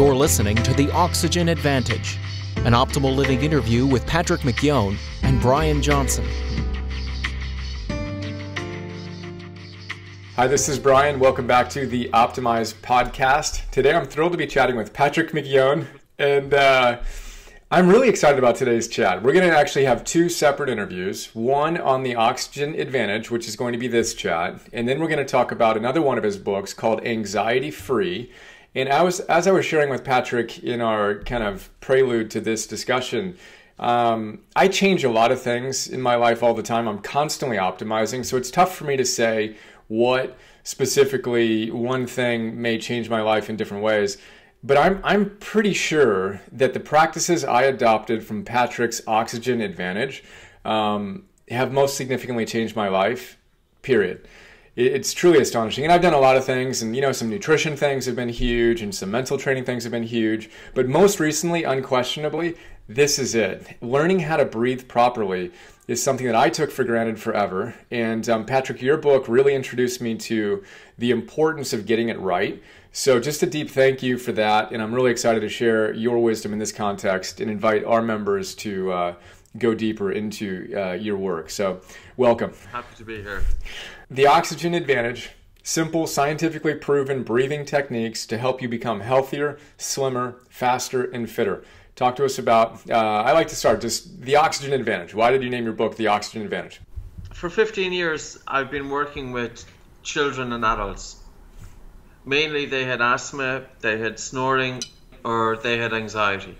You're listening to The Oxygen Advantage, an optimal living interview with Patrick McKeown and Brian Johnson. Hi, this is Brian. Welcome back to the Optimize podcast. Today I'm thrilled to be chatting with Patrick McKeown, and I'm really excited about today's chat. We're going to actually have two separate interviews, one on the Oxygen Advantage, which is going to be this chat, and then we're going to talk about another one of his books called Anxiety Free. And as I was sharing with Patrick in our kind of prelude to this discussion, I change a lot of things in my life all the time. I'm constantly optimizing, so it's tough for me to say what specifically one thing may change my life in different ways. But I'm pretty sure that the practices I adopted from Patrick's Oxygen Advantage have most significantly changed my life, period. It's truly astonishing. And I've done a lot of things, and some nutrition things have been huge, and some mental training things have been huge. But most recently, unquestionably, this is it. Learning how to breathe properly is something that I took for granted forever. And Patrick, your book really introduced me to the importance of getting it right. So just a deep thank you for that. And I'm really excited to share your wisdom in this context and invite our members to go deeper into your work. So welcome. Happy to be here. The Oxygen Advantage, simple, scientifically proven breathing techniques to help you become healthier, slimmer, faster, and fitter. Talk to us about, I like to start just the Oxygen Advantage. Why did you name your book The Oxygen Advantage? For 15 years, I've been working with children and adults. Mainly they had asthma, they had snoring, or they had anxiety.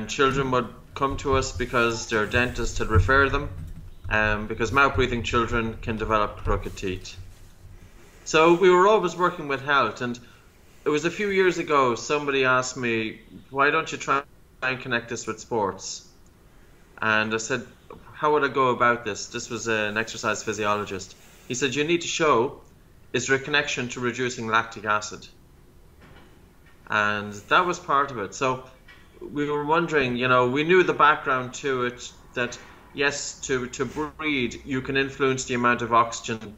Children would come to us because their dentist had referred them, because mouth-breathing children can develop crooked teeth. So we were always working with health, and it was a few years ago somebody asked me, why don't you try and connect this with sports? And I said, how would I go about this? This was an exercise physiologist. He said, you need to show is there a connection to reducing lactic acid? And that was part of it. So we were wondering, we knew the background to it, that yes, to breathe, you can influence the amount of oxygen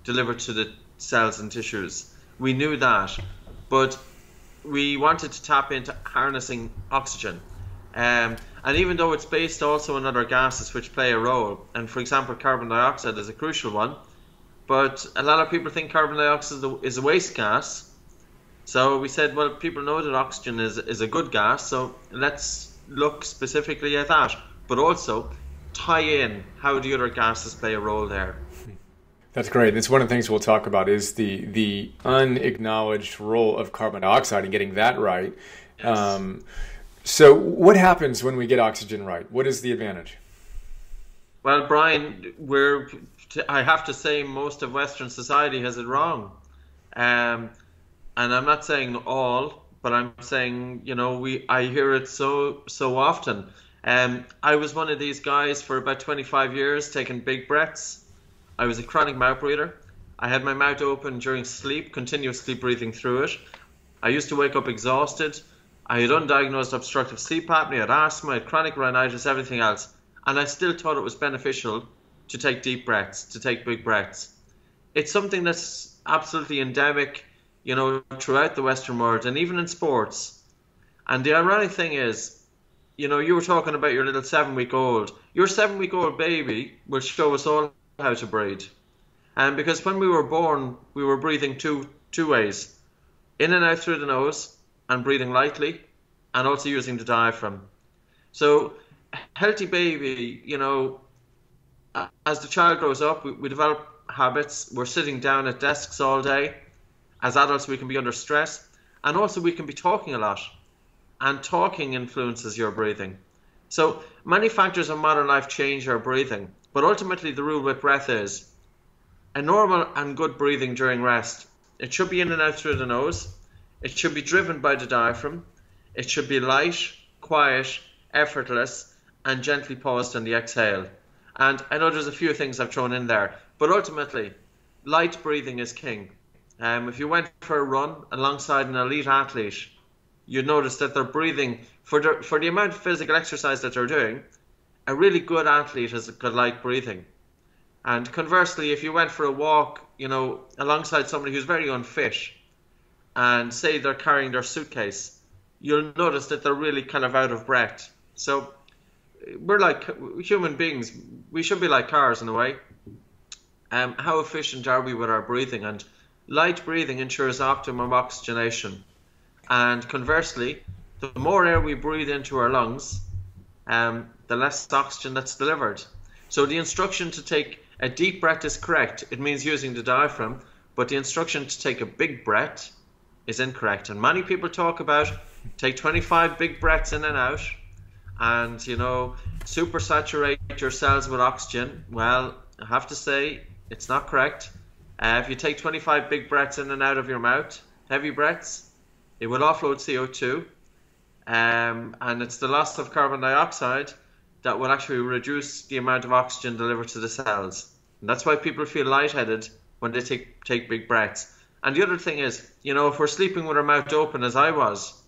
delivered to the cells and tissues. We knew that, but we wanted to tap into harnessing oxygen. And even though it's based also on other gases which play a role, and for example, carbon dioxide is a crucial one, but a lot of people think carbon dioxide is a waste gas. So we said, well, people know that oxygen is a good gas, so let's look specifically at that, but also tie in how the other gases play a role there. That's great. It's one of the things we'll talk about is the unacknowledged role of carbon dioxide and getting that right. Yes. So what happens when we get oxygen right? What is the advantage? Well, Brian, I have to say most of Western society has it wrong. And I'm not saying all, but I'm saying, I hear it so often. I was one of these guys for about 25 years taking big breaths. I was a chronic mouth breather. I had my mouth open during sleep, continuously breathing through it. I used to wake up exhausted. I had undiagnosed obstructive sleep apnea, I had asthma, I had chronic rhinitis, everything else. And I still thought it was beneficial to take deep breaths, to take big breaths. It's something that's absolutely endemic, throughout the Western world and even in sports. And the ironic thing is, you were talking about your little 7-week-old. Your 7-week-old baby will show us all how to breathe. And because when we were born, we were breathing two ways. In and out through the nose and breathing lightly, and also using the diaphragm. So a healthy baby, as the child grows up, we develop habits. We're sitting down at desks all day. As adults, we can be under stress, and also we can be talking a lot, and talking influences your breathing. So many factors in modern life change our breathing, but ultimately the rule with breath is a normal and good breathing during rest. It should be in and out through the nose. It should be driven by the diaphragm. It should be light, quiet, effortless, and gently paused on the exhale. And I know there's a few things I've thrown in there, but ultimately, light breathing is king. If you went for a run alongside an elite athlete, you'd notice that they're breathing, for the amount of physical exercise that they're doing, a really good athlete has got light breathing. And conversely, if you went for a walk, alongside somebody who's very unfit, and say they're carrying their suitcase, you'll notice that they're really kind of out of breath. So we're like human beings. We should be like cars in a way. How efficient are we with our breathing? And light breathing ensures optimum oxygenation. And conversely, the more air we breathe into our lungs, the less oxygen that's delivered. So the instruction to take a deep breath is correct. It means using the diaphragm. But the instruction to take a big breath is incorrect. And many people talk about take 25 big breaths in and out and, you know, super saturate your cells with oxygen. Well, I have to say it's not correct. If you take 25 big breaths in and out of your mouth, heavy breaths, it will offload CO2. And it's the loss of carbon dioxide that will actually reduce the amount of oxygen delivered to the cells. And that's why people feel lightheaded when they take big breaths. And the other thing is, you know, if we're sleeping with our mouth open, as I was,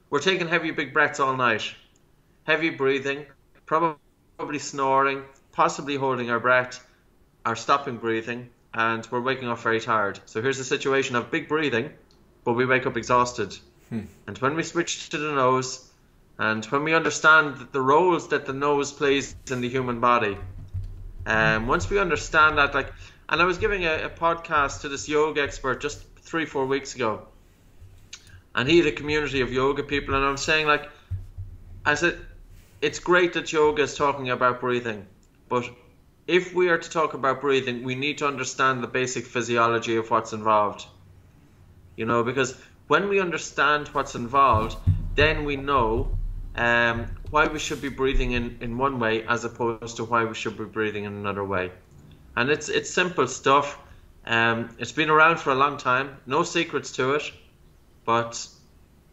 we're taking heavy big breaths all night. Heavy breathing, probably snoring, possibly holding our breath, or stopping breathing, and we're waking up very tired. So here's a situation of big breathing, but we wake up exhausted. And when we switch to the nose, and when we understand the roles that the nose plays in the human body, once we understand that, like, and I was giving a podcast to this yoga expert just 3-4 weeks ago, and he had a community of yoga people, and I was saying, like, I said, it's great that yoga is talking about breathing, but if we are to talk about breathing, we need to understand the basic physiology of what's involved. You know, because when we understand what's involved, then we know why we should be breathing in one way as opposed to why we should be breathing in another way. And it's simple stuff. It's been around for a long time, no secrets to it, but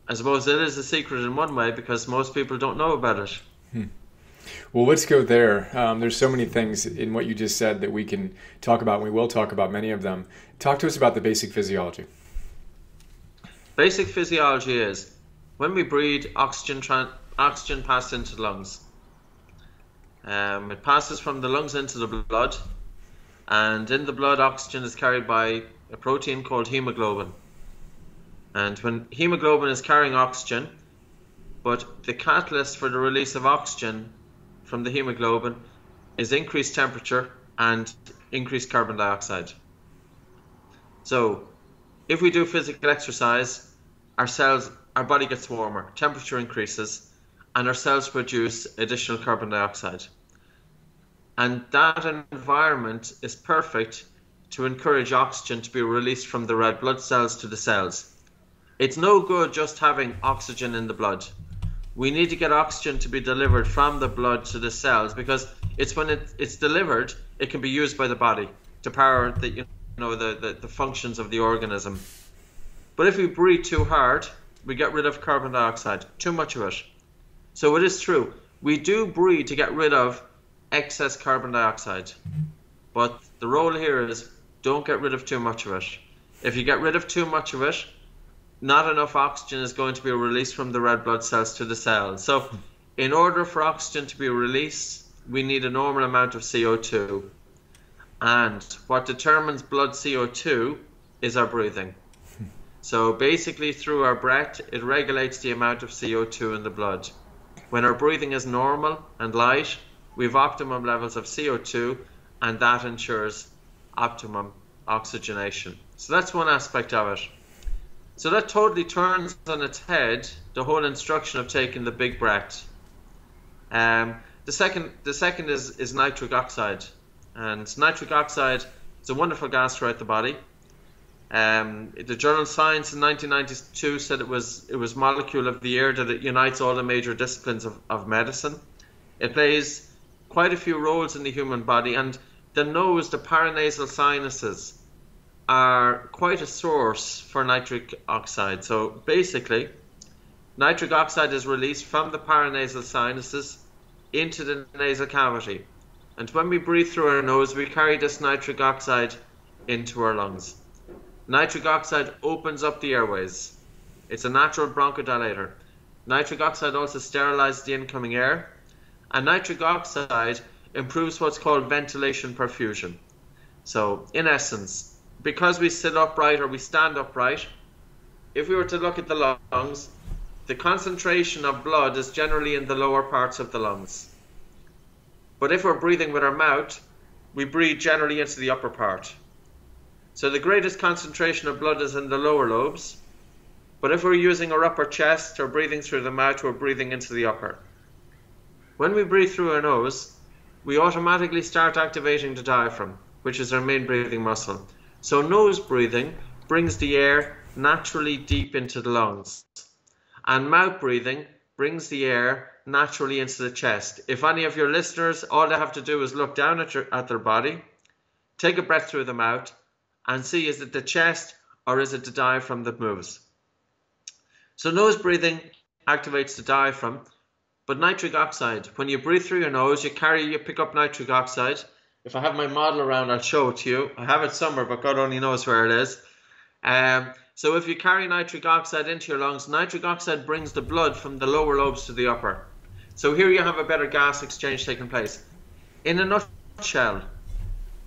I suppose it is a secret in one way because most people don't know about it. Well, let's go there. There's so many things in what you just said that we can talk about, and we will talk about many of them. Talk to us about the basic physiology. Basic physiology is when we breathe, oxygen passes into the lungs. It passes from the lungs into the blood, and in the blood, oxygen is carried by a protein called hemoglobin. And when hemoglobin is carrying oxygen, but the catalyst for the release of oxygen from the hemoglobin is increased temperature and increased carbon dioxide. So if we do physical exercise, our body gets warmer, temperature increases, and our cells produce additional carbon dioxide. And that environment is perfect to encourage oxygen to be released from the red blood cells to the cells. It's no good just having oxygen in the blood. We need to get oxygen to be delivered from the blood to the cells, because it's when it's delivered, it can be used by the body to power the functions of the organism. But if we breathe too hard, we get rid of carbon dioxide, too much of it. So it is true, we do breathe to get rid of excess carbon dioxide. But the role here is don't get rid of too much of it. If you get rid of too much of it, not enough oxygen is going to be released from the red blood cells to the cells. So in order for oxygen to be released, we need a normal amount of CO2. And what determines blood CO2 is our breathing. So basically through our breath, it regulates the amount of CO2 in the blood. When our breathing is normal and light, we have optimum levels of CO2, and that ensures optimum oxygenation. So that's one aspect of it. So that totally turns on its head the whole instruction of taking the big breath. The second is nitric oxide. And nitric oxide is a wonderful gas throughout the body. The journal Science in 1992 said it was molecule of the year, that it unites all the major disciplines of medicine. It plays quite a few roles in the human body, and the nose, the paranasal sinuses, are quite a source for nitric oxide. So basically, nitric oxide is released from the paranasal sinuses into the nasal cavity. And when we breathe through our nose, we carry this nitric oxide into our lungs. Nitric oxide opens up the airways. It's a natural bronchodilator. Nitric oxide also sterilizes the incoming air. And nitric oxide improves what's called ventilation perfusion. So in essence, because we sit upright or we stand upright, if we were to look at the lungs, the concentration of blood is generally in the lower parts of the lungs. But if we're breathing with our mouth, we breathe generally into the upper part. So the greatest concentration of blood is in the lower lobes. But if we're using our upper chest or breathing through the mouth, we're breathing into the upper. When we breathe through our nose, we automatically start activating the diaphragm, which is our main breathing muscle. So nose breathing brings the air naturally deep into the lungs. And mouth breathing brings the air naturally into the chest. If any of your listeners, all they have to do is look down at their body, take a breath through the mouth, and see, is it the chest or is it the diaphragm that moves? So nose breathing activates the diaphragm, but nitric oxide, when you breathe through your nose, you pick up nitric oxide. If I have my model around, I'll show it to you. I have it somewhere, but God only knows where it is. So if you carry nitric oxide into your lungs, nitric oxide brings the blood from the lower lobes to the upper. So here you have a better gas exchange taking place. In a nutshell,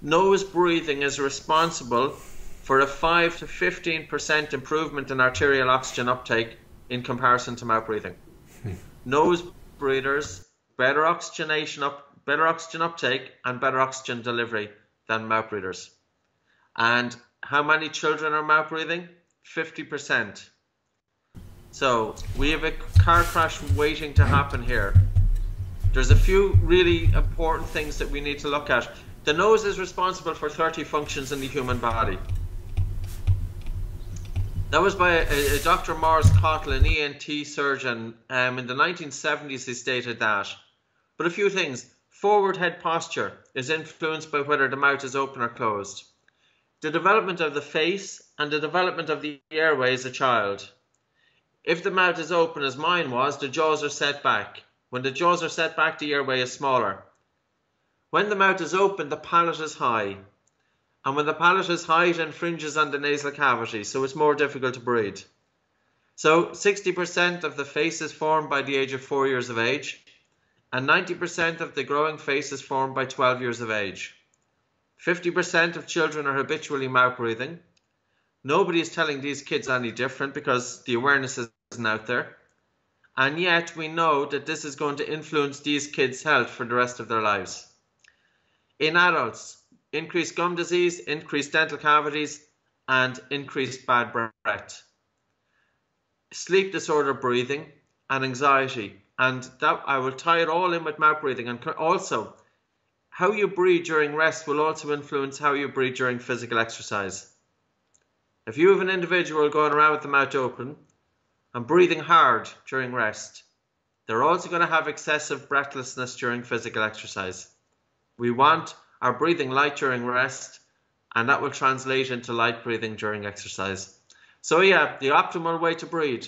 nose breathing is responsible for a 5 to 15% improvement in arterial oxygen uptake in comparison to mouth breathing. Nose breathers, better oxygen uptake and better oxygen delivery than mouth breathers. And how many children are mouth breathing? 50%. So we have a car crash waiting to happen here. There's a few really important things that we need to look at. The nose is responsible for 30 functions in the human body. That was by a Dr. Morris Cottle, an ENT surgeon. In the 1970s he stated that. But a few things. Forward head posture is influenced by whether the mouth is open or closed. The development of the face and the development of the airway as a child. If the mouth is open, as mine was, the jaws are set back. When the jaws are set back, the airway is smaller. When the mouth is open, the palate is high. And when the palate is high, it infringes on the nasal cavity, so it's more difficult to breathe. So 60% of the face is formed by the age of 4 years of age, and 90% of the growing face is formed by 12 years of age. 50% of children are habitually mouth breathing. Nobody is telling these kids any different because the awareness isn't out there. And yet we know that this is going to influence these kids' health for the rest of their lives. In adults, increased gum disease, increased dental cavities, and increased bad breath. Sleep disorder breathing and anxiety. And that I will tie it all in with mouth breathing. And also, how you breathe during rest will also influence how you breathe during physical exercise. If you have an individual going around with the mouth open and breathing hard during rest, they're also going to have excessive breathlessness during physical exercise. We want our breathing light during rest, and that will translate into light breathing during exercise. So yeah, the optimal way to breathe,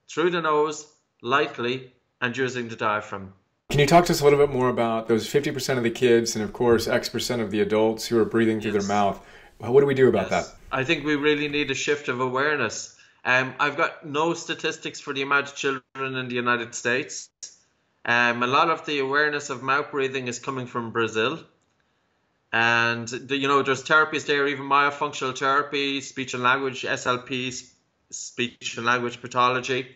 through the nose, lightly, and using the diaphragm. Can you talk to us a little bit more about those 50% of the kids and of course X% of the adults who are breathing through their mouth? What do we do about that? I think we really need a shift of awareness. I've got no statistics for the amount of children in the United States. A lot of the awareness of mouth breathing is coming from Brazil. And, there's therapies there, even myofunctional therapy, speech and language, SLP, speech and language pathology.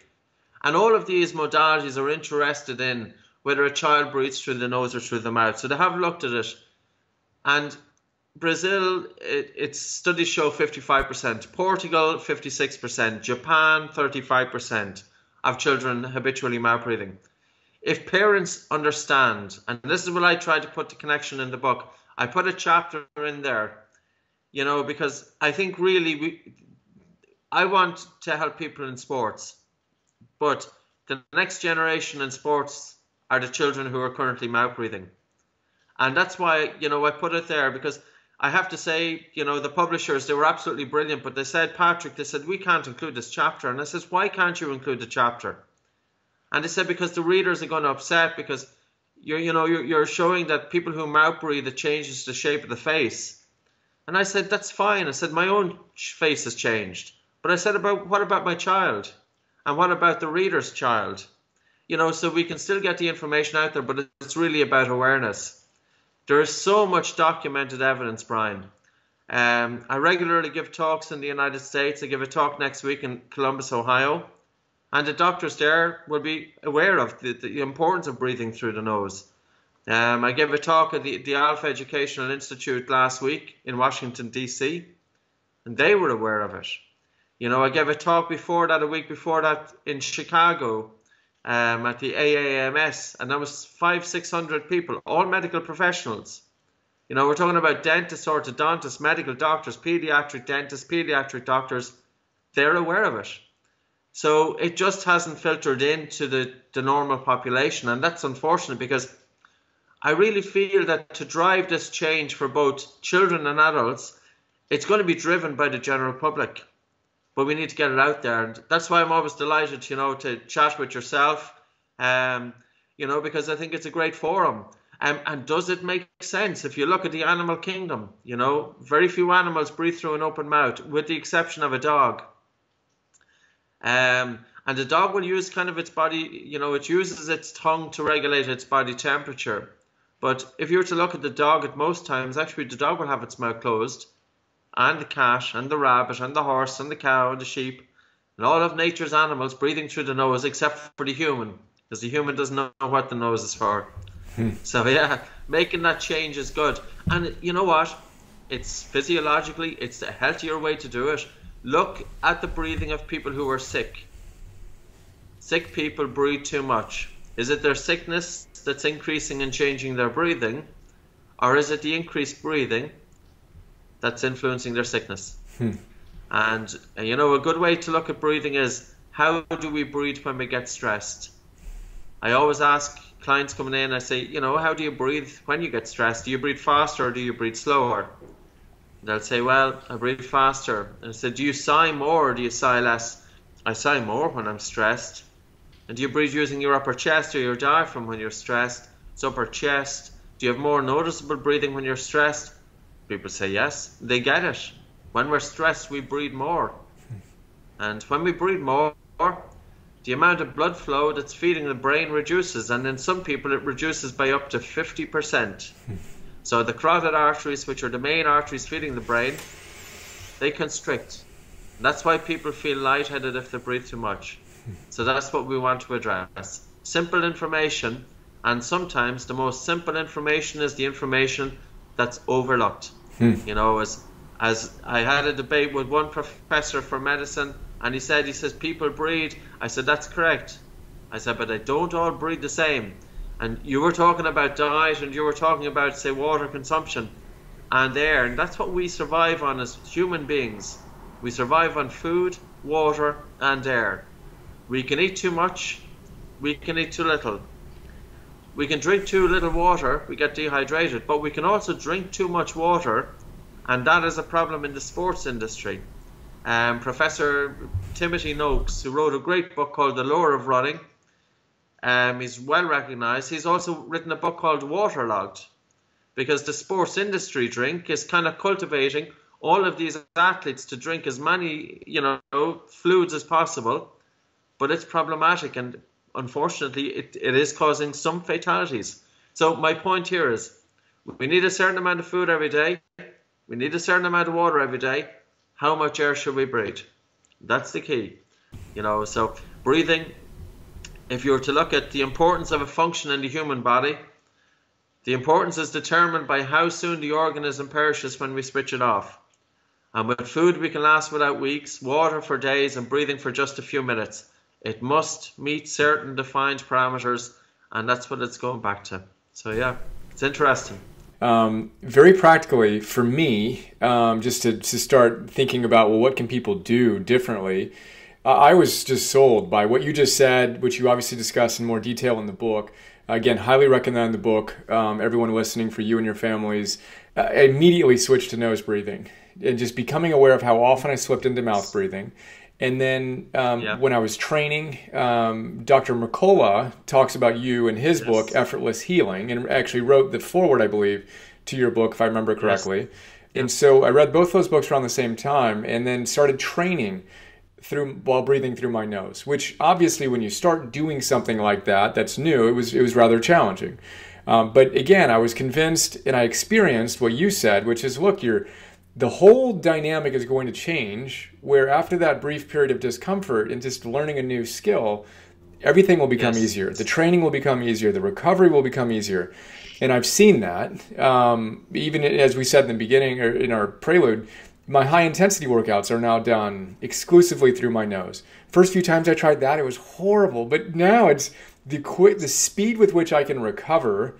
And all of these modalities are interested in whether a child breathes through the nose or through the mouth. So they have looked at it. And Brazil, its studies show 55%. Portugal, 56%. Japan, 35% of children habitually mouth breathing. If parents understand, and this is what I tried to put the connection in the book, I put a chapter in there, because I think really I want to help people in sports, but the next generation in sports are the children who are currently mouth breathing. And that's why, I put it there, because I have to say, the publishers, they were absolutely brilliant, but they said, Patrick, we can't include this chapter. And I said, why can't you include the chapter? And they said, because the readers are going to upset, because you're showing that people who mouth breathe, it changes the shape of the face. And I said, that's fine. I said, my own face has changed. But I said, what about my child? And what about the reader's child? So we can still get the information out there, but it's really about awareness. There is so much documented evidence, Brian. I regularly give talks in the United States. I give a talk next week in Columbus, Ohio. And the doctors there will be aware of the importance of breathing through the nose. I gave a talk at the Alpha Educational Institute last week in Washington, D.C., and they were aware of it. You know, I gave a talk before that, a week before that, in Chicago at the AAMS, and that was 500-600 people, all medical professionals. You know, we're talking about dentists, orthodontists, medical doctors, pediatric dentists, pediatric doctors. They're aware of it. So it just hasn't filtered into the normal population, and that's unfortunate, because I really feel that to drive this change for both children and adults, it's going to be driven by the general public. But we need to get it out there, and that's why I'm always delighted, you know, to chat with yourself, you know, because I think it's a great forum. And does it make sense? If you look at the animal kingdom, you know, very few animals breathe through an open mouth, with the exception of a dog. And the dog will use kind of its body, you know, it uses its tongue to regulate its body temperature. But if you were to look at the dog at most times, actually the dog will have its mouth closed, and the cat, and the rabbit, and the horse, and the cow, and the sheep, and all of nature's animals breathing through the nose, except for the human, because the human doesn't know what the nose is for. So yeah, making that change is good. And you know what? It's physiologically, it's a healthier way to do it. Look at the breathing of people who are sick. Sick people breathe too much. Is it their sickness that's increasing and changing their breathing? Or is it the increased breathing that's influencing their sickness? And you know, a good way to look at breathing is, how do we breathe when we get stressed? I always ask clients coming in, I say, you know, how do you breathe when you get stressed? Do you breathe faster or do you breathe slower? They'll say, well, I breathe faster. And I said, do you sigh more or do you sigh less? I sigh more when I'm stressed. And do you breathe using your upper chest or your diaphragm when you're stressed? It's upper chest. Do you have more noticeable breathing when you're stressed? People say yes. They get it. When we're stressed, we breathe more. And when we breathe more, the amount of blood flow that's feeding the brain reduces, and in some people it reduces by up to 50%. So the carotid arteries, which are the main arteries feeding the brain, they constrict. And that's why people feel lightheaded if they breathe too much. So that's what we want to address. Simple information, and sometimes the most simple information is the information that's overlooked. You know, as I had a debate with one professor for medicine, and he says, people breathe. I said, that's correct. I said, but they don't all breathe the same. And you were talking about diet, and you were talking about, say, water consumption and air. And that's what we survive on as human beings. We survive on food, water, and air. We can eat too much. We can eat too little. We can drink too little water. We get dehydrated. But we can also drink too much water. And that is a problem in the sports industry. Professor Timothy Noakes, who wrote a great book called The Lure of Running, he's well recognized. He's also written a book called Waterlogged, because the sports industry drink is kind of cultivating all of these athletes to drink as many, you know, fluids as possible, but it's problematic, and unfortunately it is causing some fatalities. So my point here is, we need a certain amount of food every day, we need a certain amount of water every day. How much air should we breathe? That's the key. You know, so breathing, if you were to look at the importance of a function in the human body, the importance is determined by how soon the organism perishes when we switch it off. And with food we can last without weeks, water for days, and breathing for just a few minutes. It must meet certain defined parameters, and that's what it's going back to. So yeah, it's interesting. Very practically for me, just to start thinking about, well, what can people do differently? I was just sold by what you just said, which you obviously discuss in more detail in the book. Again, highly recommend the book. Everyone listening, for you and your families, I immediately switched to nose breathing and just becoming aware of how often I slipped into mouth breathing. And then when I was training, Dr. Mercola talks about you in his book, Effortless Healing, and actually wrote the foreword, I believe, to your book, if I remember correctly. Yes. And so I read both those books around the same time, and then started training while breathing through my nose, which obviously when you start doing something like that, that's new, it was rather challenging. But again, I was convinced, and I experienced what you said, which is, look, the whole dynamic is going to change, where after that brief period of discomfort and just learning a new skill, everything will become easier. The training will become easier. The recovery will become easier. And I've seen that. Even as we said in the beginning, or in our prelude, my high-intensity workouts are now done exclusively through my nose. First few times I tried that, it was horrible. But now it's the speed with which I can recover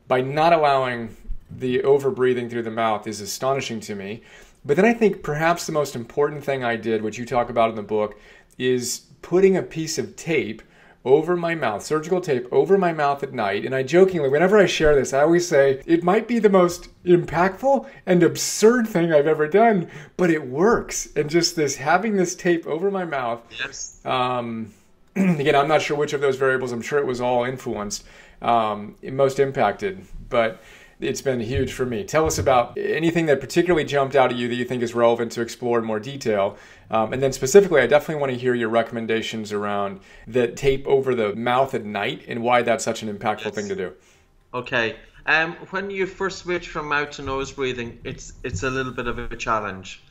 by not allowing the over-breathing through the mouth is astonishing to me. But then I think perhaps the most important thing I did, which you talk about in the book, is putting a piece of tape over my mouth, surgical tape over my mouth at night. And I jokingly, whenever I share this, I always say it might be the most impactful and absurd thing I've ever done, but it works. And just this, having this tape over my mouth. Yes. Again, I'm not sure which of those variables. I'm sure it was all influenced, most impacted, but it's been huge for me. Tell us about anything that particularly jumped out at you that you think is relevant to explore in more detail. And then specifically, I definitely want to hear your recommendations around the tape over the mouth at night and why that's such an impactful thing to do. Okay. When you first switch from mouth to nose breathing, it's a little bit of a challenge.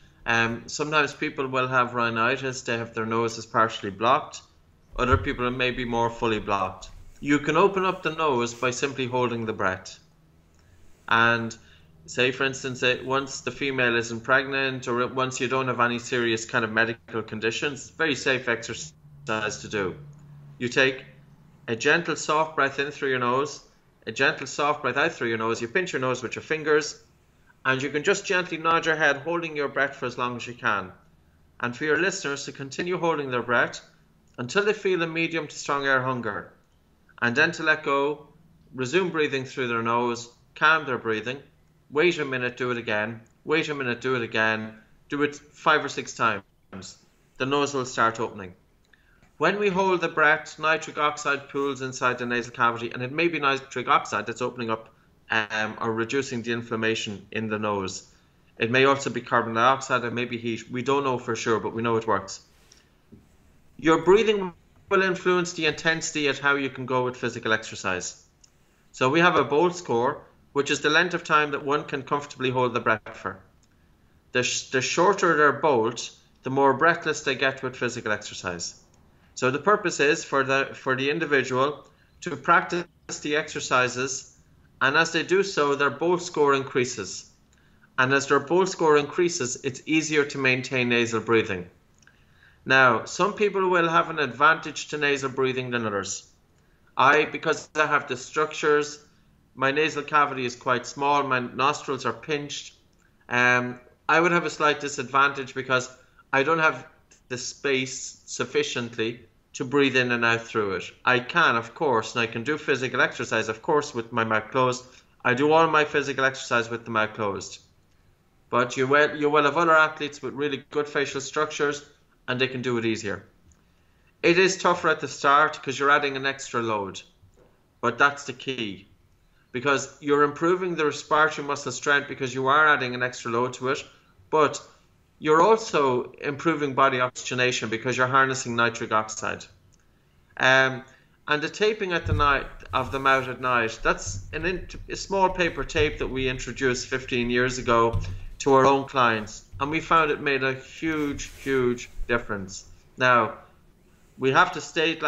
Sometimes people will have rhinitis. They have their noses partially blocked. Other people may be more fully blocked. You can open up the nose by simply holding the breath. And say, for instance, once the female isn't pregnant or once you don't have any serious kind of medical conditions, very safe exercise to do. You take a gentle, soft breath in through your nose, a gentle, soft breath out through your nose. You pinch your nose with your fingers, and you can just gently nod your head, holding your breath for as long as you can. And for your listeners to continue holding their breath until they feel a medium to strong air hunger, and then to let go, resume breathing through their nose, calm their breathing, wait a minute, do it again, wait a minute, do it again, do it 5 or 6 times. The nose will start opening. When we hold the breath, nitric oxide pools inside the nasal cavity, and it may be nitric oxide that's opening up or reducing the inflammation in the nose. It may also be carbon dioxide, it may be heat. We don't know for sure, but we know it works. Your breathing will influence the intensity at how you can go with physical exercise. So we have a BOLT score, which is the length of time that one can comfortably hold the breath for. The shorter their BOLT, the more breathless they get with physical exercise. So the purpose is for the individual to practice the exercises, and as they do so, their BOLT score increases. And as their BOLT score increases, it's easier to maintain nasal breathing. Now, some people will have an advantage to nasal breathing than others. Because I have the structures, my nasal cavity is quite small, my nostrils are pinched. I would have a slight disadvantage because I don't have the space sufficiently to breathe in and out through it. I can, of course, and I can do physical exercise, of course, with my mouth closed. I do all my physical exercise with the mouth closed. But you will have other athletes with really good facial structures, and they can do it easier. It is tougher at the start because you're adding an extra load, but that's the key. Because you're improving the respiratory muscle strength because you are adding an extra load to it, but you're also improving body oxygenation because you're harnessing nitric oxide. And the taping at the night of the mouth at night, that's a small paper tape that we introduced 15 years ago to our own clients, and we found it made a huge, huge difference. Now, we have to state,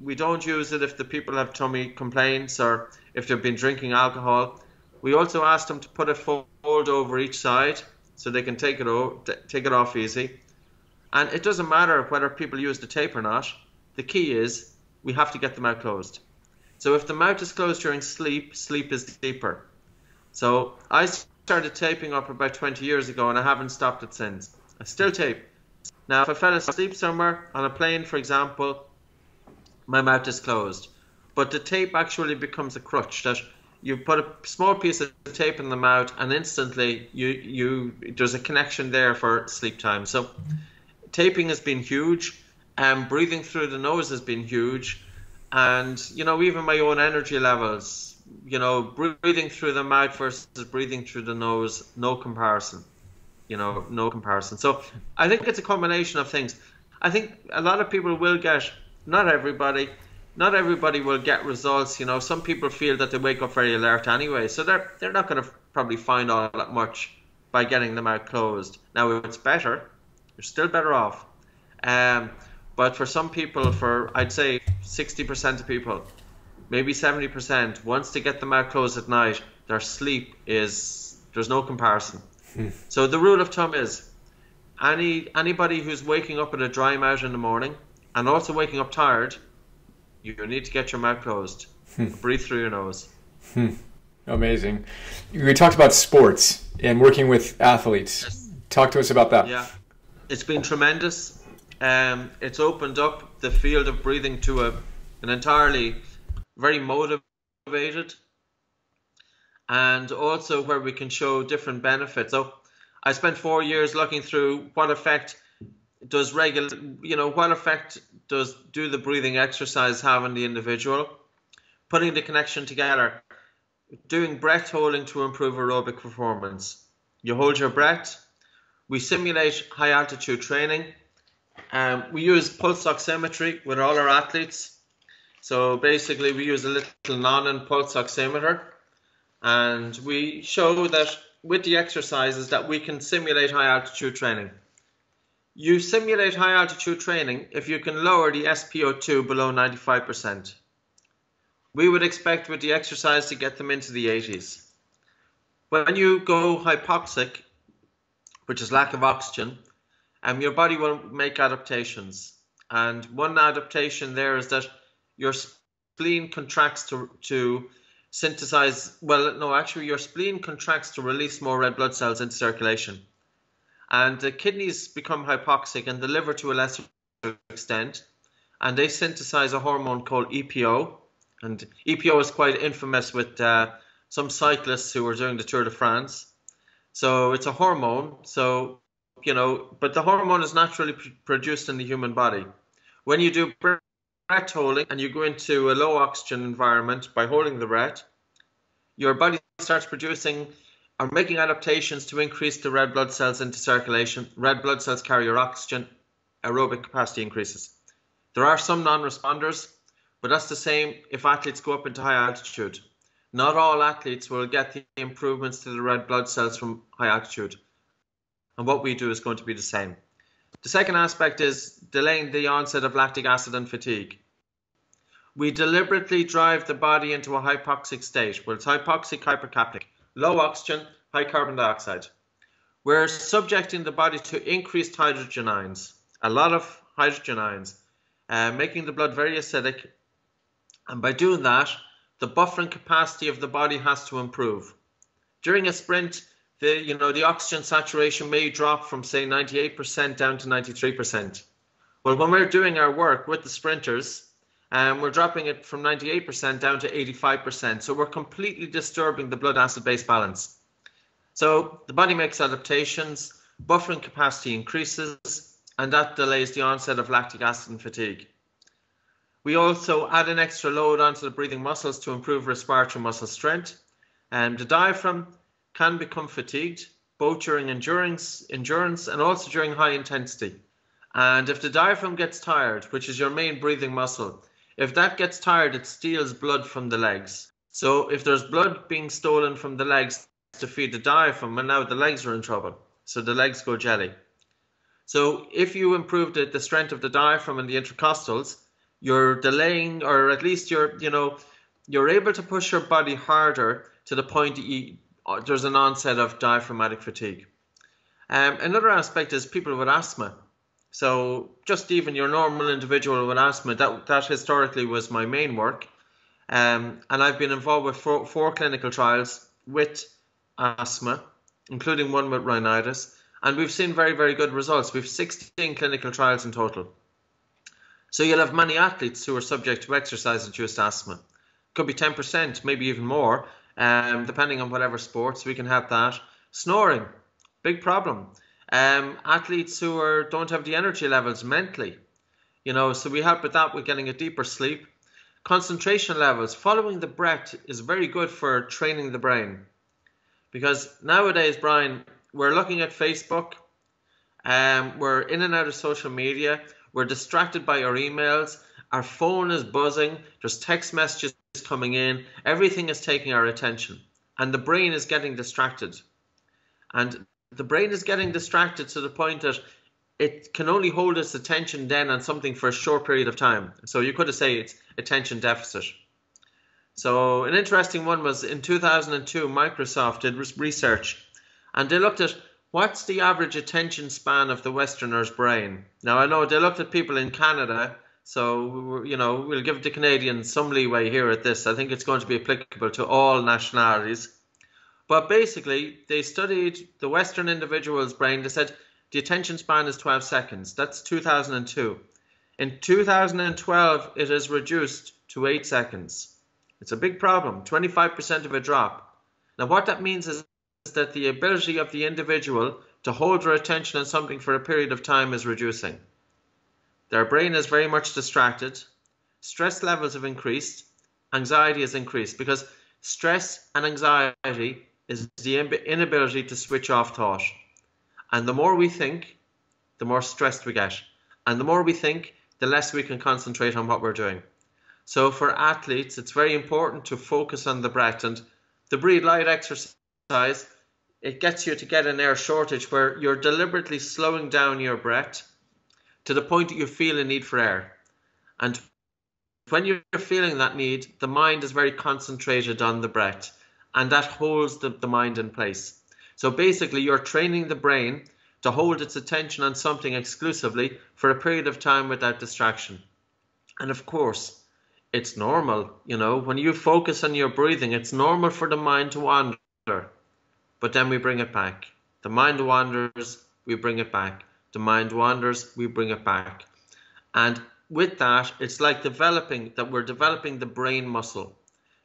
we don't use it if the people have tummy complaints or if they've been drinking alcohol. We also ask them to put a fold over each side so they can take it off easy. And it doesn't matter whether people use the tape or not. The key is we have to get the mouth closed. So if the mouth is closed during sleep, sleep is deeper. So I started taping up about 20 years ago and I haven't stopped it since. I still tape. Now, if I fell asleep somewhere on a plane, for example, my mouth is closed. But the tape actually becomes a crutch that you put a small piece of tape in the mouth and instantly there's a connection there for sleep time. So taping has been huge, and breathing through the nose has been huge. And, even my own energy levels, breathing through the mouth versus breathing through the nose, no comparison. No comparison. So I think it's a combination of things. I think a lot of people will get, not everybody will get results. Some people feel that they wake up very alert anyway, so they're not going to probably find all that much by getting the mouth closed. Now, it's better. You're still better off. But for some people, for I'd say 60% of people, maybe 70%, once they get the mouth closed at night, their sleep there's no comparison. So the rule of thumb is anybody who's waking up with a dry mouth in the morning and also waking up tired, you need to get your mouth closed. Breathe through your nose. Amazing. We talked about sports and working with athletes. Yes. Talk to us about that. Yeah, it's been tremendous. It's opened up the field of breathing to an entirely very motivated, and also where we can show different benefits. So I spent 4 years looking through what effect does do the breathing exercise have on the individual, putting the connection together, doing breath holding to improve aerobic performance. You hold your breath. We simulate high altitude training. We use pulse oximetry with all our athletes. So basically we use a little non-pulse oximeter, and we show that with the exercises that we can simulate high altitude training. You simulate high altitude training if you can lower the SpO2 below 95%. We would expect with the exercise to get them into the 80s. When you go hypoxic, which is lack of oxygen, your body will make adaptations. And one adaptation there is that your spleen contracts to synthesize, your spleen contracts to release more red blood cells into circulation. And the kidneys become hypoxic and the liver to a lesser extent. And they synthesize a hormone called EPO. And EPO is quite infamous with some cyclists who are doing the Tour de France. So it's a hormone. So, but the hormone is naturally produced in the human body. When you do breath holding and you go into a low oxygen environment by holding the breath, your body starts producing or making adaptations to increase the red blood cells into circulation. Red blood cells carry your oxygen, aerobic capacity increases. There are some non-responders, but that's the same if athletes go up into high altitude. Not all athletes will get the improvements to the red blood cells from high altitude. And what we do is going to be the same. The second aspect is delaying the onset of lactic acid and fatigue. We deliberately drive the body into a hypoxic state, where it's hypoxic, hypercapnic, low oxygen, high carbon dioxide. We're subjecting the body to increased hydrogen ions, a lot of hydrogen ions, making the blood very acidic. And by doing that, the buffering capacity of the body has to improve. During a sprint, the oxygen saturation may drop from, say, 98% down to 93%. Well, when we're doing our work with the sprinters, we're dropping it from 98% down to 85%. So we're completely disturbing the blood acid-base balance. So the body makes adaptations, buffering capacity increases, and that delays the onset of lactic acid and fatigue. We also add an extra load onto the breathing muscles to improve respiratory muscle strength. The diaphragm can become fatigued, both during endurance and also during high intensity. And if the diaphragm gets tired, which is your main breathing muscle, if that gets tired, it steals blood from the legs. So if there's blood being stolen from the legs to feed the diaphragm, and now the legs are in trouble. So the legs go jelly. So if you improve the strength of the diaphragm and the intercostals, you're delaying, or at least you're able to push your body harder to the point that there's an onset of diaphragmatic fatigue. Another aspect is people with asthma. So just even your normal individual with asthma, that historically was my main work. And I've been involved with four clinical trials with asthma, including one with rhinitis. And we've seen very, very good results. We've 16 clinical trials in total. So you'll have many athletes who are subject to exercise-induced asthma. Could be 10%, maybe even more, depending on whatever sports. We can have that. Snoring, big problem. Athletes who don't have the energy levels mentally, so we help with that with getting a deeper sleep. Concentration levels, following the breath is very good for training the brain. Because nowadays, Brian, we're looking at Facebook, we're in and out of social media, we're distracted by our emails, our phone is buzzing, there's text messages coming in, everything is taking our attention, and the brain is getting distracted. And the brain is getting distracted to the point that it can only hold its attention then on something for a short period of time. So you could say it's attention deficit. So an interesting one was in 2002, Microsoft did research, and they looked at what's the average attention span of the Westerner's brain. Now I know they looked at people in Canada, so we'll give the Canadians some leeway here at this. I think it's going to be applicable to all nationalities. But basically, they studied the Western individual's brain. They said the attention span is 12 seconds. That's 2002. In 2012, it is reduced to 8 seconds. It's a big problem, 25% of a drop. Now, what that means is that the ability of the individual to hold their attention on something for a period of time is reducing. Their brain is very much distracted. Stress levels have increased. Anxiety has increased because stress and anxiety is the inability to switch off thought. And the more we think, the more stressed we get. And the more we think, the less we can concentrate on what we're doing. So for athletes, it's very important to focus on the breath. And the breathe light exercise, it gets you to get an air shortage where you're deliberately slowing down your breath to the point that you feel a need for air. And when you're feeling that need, the mind is very concentrated on the breath. And that holds the mind in place. So basically, you're training the brain to hold its attention on something exclusively for a period of time without distraction. And of course, it's normal, when you focus on your breathing, it's normal for the mind to wander. But then we bring it back. The mind wanders, we bring it back. The mind wanders, we bring it back. And with that, it's like we're developing the brain muscle.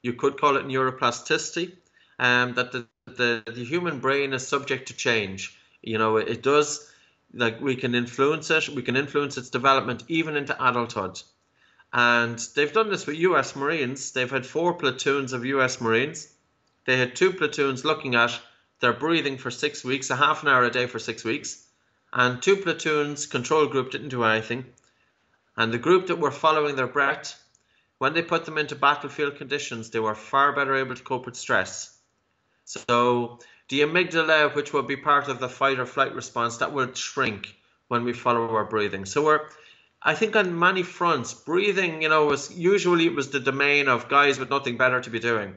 You could call it neuroplasticity, that the human brain is subject to change. It does, we can influence it. We can influence its development even into adulthood. And they've done this with US Marines. They've had 4 platoons of US Marines. They had 2 platoons looking at their breathing for 6 weeks, a half an hour a day for 6 weeks. And 2 platoons, control group, didn't do anything. And the group that were following their breath, when they put them into battlefield conditions, they were far better able to cope with stress. So the amygdala, which will be part of the fight or flight response, that will shrink when we follow our breathing. So I think on many fronts, breathing, it was the domain of guys with nothing better to be doing,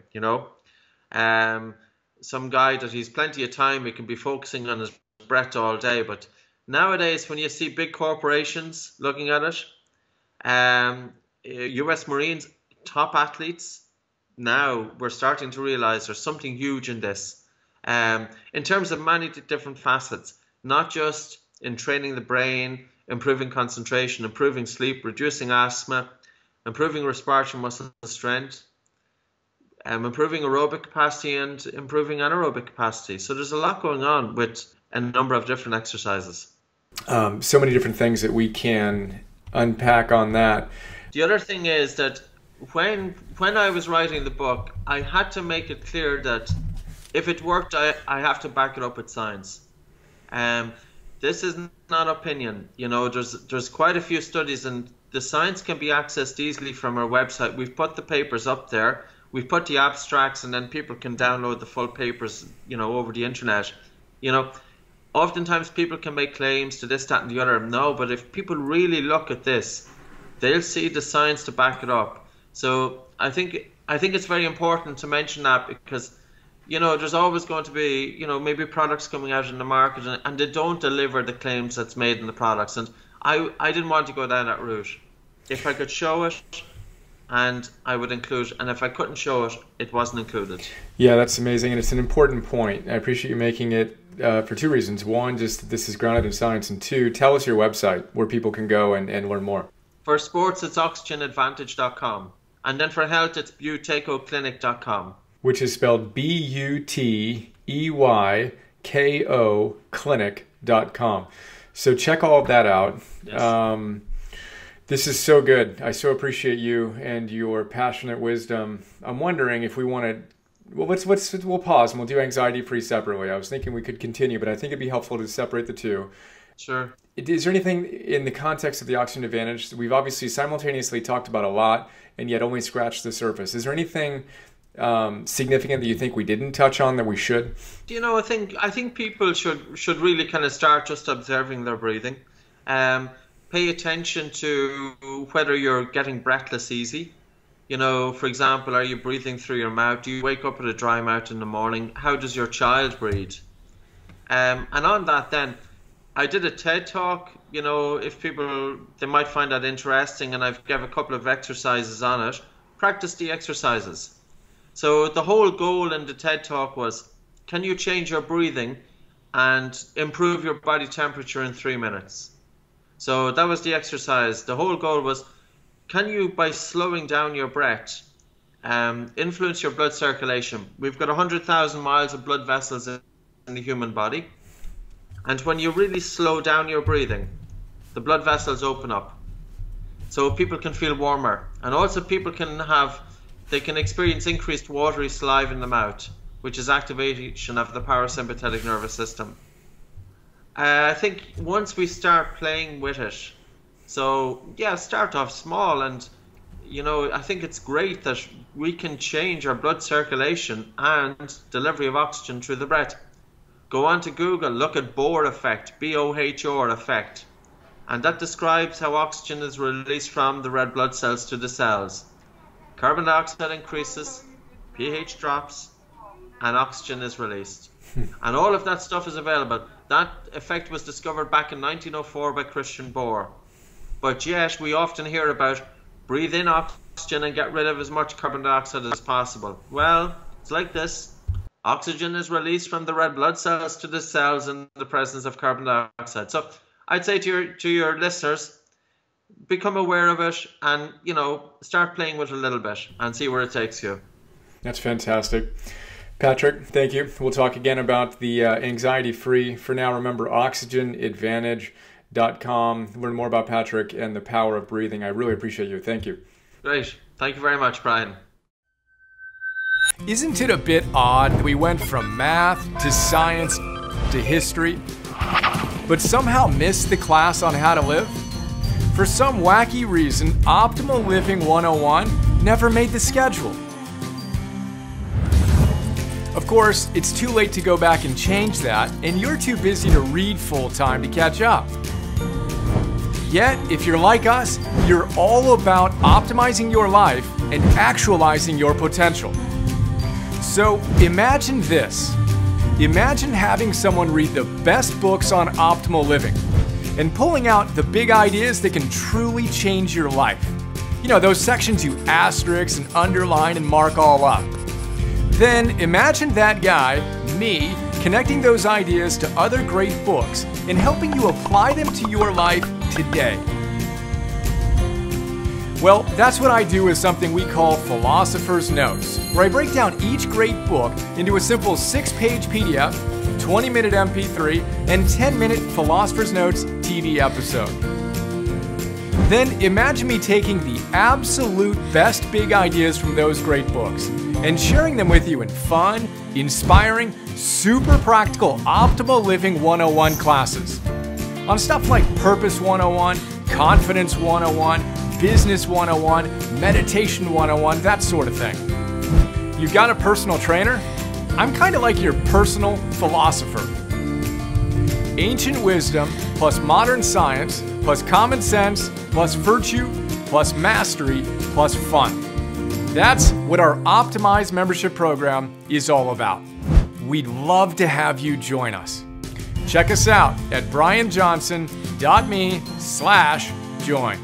Some guy that he's plenty of time, he can be focusing on his breath all day. But nowadays, when you see big corporations looking at it, US Marines, top athletes, now we're starting to realize there's something huge in this. In terms of many different facets, not just in training the brain, improving concentration, improving sleep, reducing asthma, improving respiratory muscle strength, improving aerobic capacity and improving anaerobic capacity. So there's a lot going on with a number of different exercises. So many different things that we can unpack on that. The other thing is that when I was writing the book, I had to make it clear that if it worked, I have to back it up with science. This is not opinion. There's quite a few studies, and the science can be accessed easily from our website. We've put the papers up there. We've put the abstracts, and then people can download the full papers, over the internet. Oftentimes people can make claims to this, that, and the other. No, but if people really look at this, they'll see the science to back it up. So I think it's very important to mention that because, there's always going to be, maybe products coming out in the market and they don't deliver the claims that's made in the products. And I didn't want to go down that route. If I could show it, and I would include, and if I couldn't show it, it wasn't included. Yeah, that's amazing, and it's an important point. I appreciate you making it for 2 reasons. One, just this is grounded in science, and 2, tell us your website where people can go and learn more. For sports, it's oxygenadvantage.com, and then for health, it's buteykoclinic.com. Which is spelled BUTEYKO clinic.com. So check all of that out. Yes. This is so good. I so appreciate you and your passionate wisdom. I'm wondering if we want to, we'll pause and we'll do anxiety-free separately. I was thinking we could continue, but I think it'd be helpful to separate the two. Sure. Is there anything in the context of the oxygen advantage that we've obviously simultaneously talked about a lot and yet only scratched the surface? Is there anything significant that you think we didn't touch on that we should? I think people should really kind of start just observing their breathing. Pay attention to whether you're getting breathless easy. For example, are you breathing through your mouth? Do you wake up with a dry mouth in the morning? How does your child breathe? And on that then, I did a TED talk, if people, they might find that interesting, and I've given a couple of exercises on it. Practice the exercises. So the whole goal in the TED talk was, can you change your breathing and improve your body temperature in 3 minutes? So that was the exercise. The whole goal was, can you, by slowing down your breath, influence your blood circulation? We've got 100,000 miles of blood vessels in the human body. And when you really slow down your breathing, the blood vessels open up. So people can feel warmer. And also people can experience increased watery saliva in the mouth, which is activation of the parasympathetic nervous system. I think once we start playing with it, so yeah, start off small, and I think it's great that we can change our blood circulation and delivery of oxygen through the breath. Go on to Google, look at Bohr effect, B-O-H-R effect, and that describes how oxygen is released from the red blood cells to the cells. Carbon dioxide increases, pH drops, and oxygen is released. And all of that stuff is available. That effect was discovered back in 1904 by Christian Bohr. But yet we often hear about breathe in oxygen and get rid of as much carbon dioxide as possible. Well, it's like this. Oxygen is released from the red blood cells to the cells in the presence of carbon dioxide. So I'd say to your listeners, become aware of it and, start playing with it a little bit and see where it takes you. That's fantastic. Patrick, thank you. We'll talk again about the anxiety-free. For now, remember oxygenadvantage.com. Learn more about Patrick and the power of breathing. I really appreciate you. Thank you. Great. Thank you very much, Brian. Isn't it a bit odd that we went from math to science to history, but somehow missed the class on how to live? For some wacky reason, Optimal Living 101 never made the schedule. Of course, it's too late to go back and change that, and you're too busy to read full-time to catch up. Yet, if you're like us, you're all about optimizing your life and actualizing your potential. So imagine this. Imagine having someone read the best books on optimal living and pulling out the big ideas that can truly change your life. Those sections you asterisk and underline and mark all up. Then imagine that guy, me, connecting those ideas to other great books and helping you apply them to your life today. Well, that's what I do with something we call Philosopher's Notes, where I break down each great book into a simple 6-page PDF, 20-minute MP3, and 10-minute Philosopher's Notes TV episode. Then imagine me taking the absolute best big ideas from those great books and sharing them with you in fun, inspiring, super practical Optimal Living 101 classes. On stuff like Purpose 101, Confidence 101, Business 101, Meditation 101, that sort of thing. You got a personal trainer? I'm kind of like your personal philosopher. Ancient wisdom plus modern science plus common sense plus virtue plus mastery plus fun. That's what our Optimize membership program is all about. We'd love to have you join us. Check us out at brianjohnson.me/join.